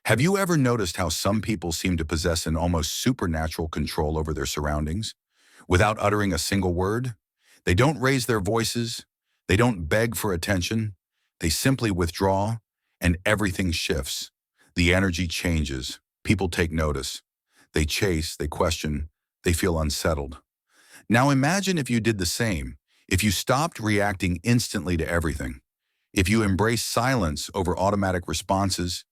Have you ever noticed how some people seem to possess an almost supernatural control over their surroundings? Without uttering a single word, they don't raise their voices, they don't beg for attention, they simply withdraw, and everything shifts. The energy changes, people take notice. They chase, they question, they feel unsettled. Now imagine if you did the same, if you stopped reacting instantly to everything, if you embraced silence over automatic responses,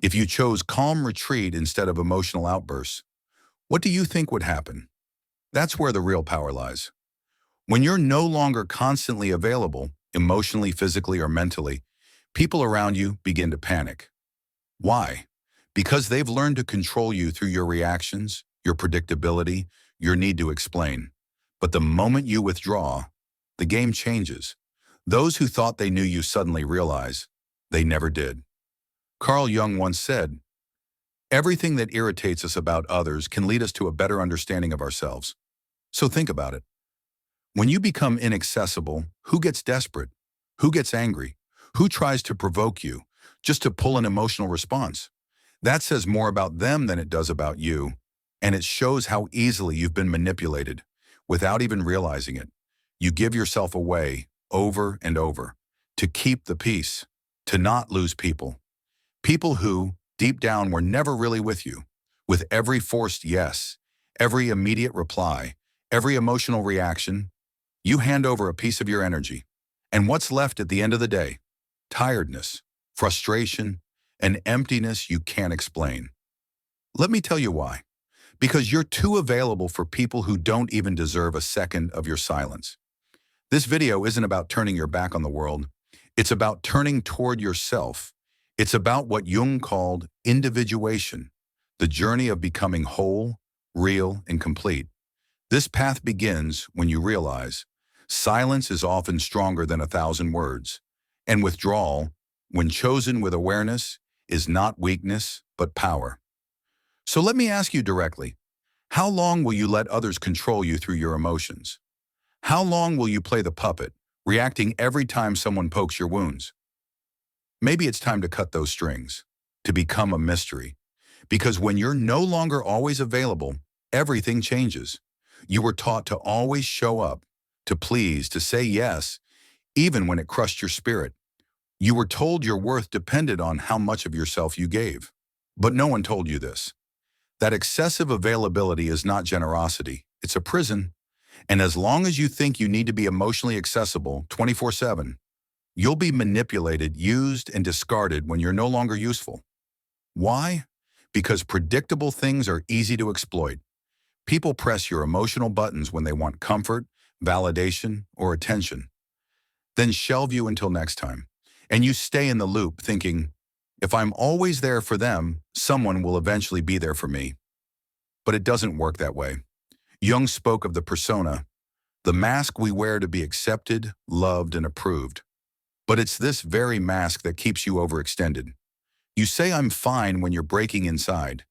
if you chose calm retreat instead of emotional outbursts. What do you think would happen? That's where the real power lies. When you're no longer constantly available, emotionally, physically, or mentally, people around you begin to panic. Why? Because they've learned to control you through your reactions, your predictability, your need to explain. But the moment you withdraw, the game changes. Those who thought they knew you suddenly realize they never did. Carl Jung once said, "Everything that irritates us about others can lead us to a better understanding of ourselves." So think about it. When you become inaccessible, who gets desperate? Who gets angry? Who tries to provoke you just to pull an emotional response? That says more about them than it does about you, and it shows how easily you've been manipulated without even realizing it. You give yourself away over and over to keep the peace, to not lose people. People who, deep down, were never really with you. With every forced yes, every immediate reply, every emotional reaction, you hand over a piece of your energy. And what's left at the end of the day? Tiredness, frustration, an emptiness you can't explain. Let me tell you why. Because you're too available for people who don't even deserve a second of your silence. This video isn't about turning your back on the world. It's about turning toward yourself. It's about what Jung called individuation, the journey of becoming whole, real, and complete. This path begins when you realize silence is often stronger than 1,000 words, and withdrawal, when chosen with awareness, is not weakness, but power. So let me ask you directly, how long will you let others control you through your emotions? How long will you play the puppet, reacting every time someone pokes your wounds? Maybe it's time to cut those strings, to become a mystery. Because when you're no longer always available, everything changes. You were taught to always show up, to please, to say yes, even when it crushed your spirit. You were told your worth depended on how much of yourself you gave. But no one told you this. That excessive availability is not generosity, it's a prison. And as long as you think you need to be emotionally accessible 24/7, you'll be manipulated, used, and discarded when you're no longer useful. Why? Because predictable things are easy to exploit. People press your emotional buttons when they want comfort, validation, or attention, then shelve you until next time. And you stay in the loop thinking, if I'm always there for them, someone will eventually be there for me. But it doesn't work that way. Jung spoke of the persona, the mask we wear to be accepted, loved, and approved. But it's this very mask that keeps you overextended. You say I'm fine when you're breaking inside.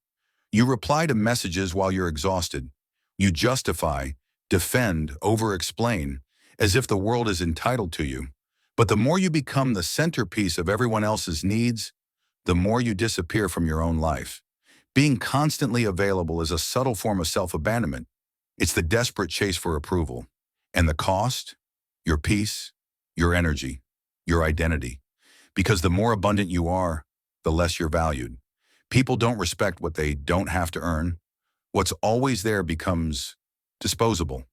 You reply to messages while you're exhausted. You justify, defend, over-explain, as if the world is entitled to you. But the more you become the centerpiece of everyone else's needs, the more you disappear from your own life. Being constantly available is a subtle form of self-abandonment. It's the desperate chase for approval. And the cost? Your peace, your energy, your identity. Because the more abundant you are, the less you're valued. People don't respect what they don't have to earn. What's always there becomes disposable.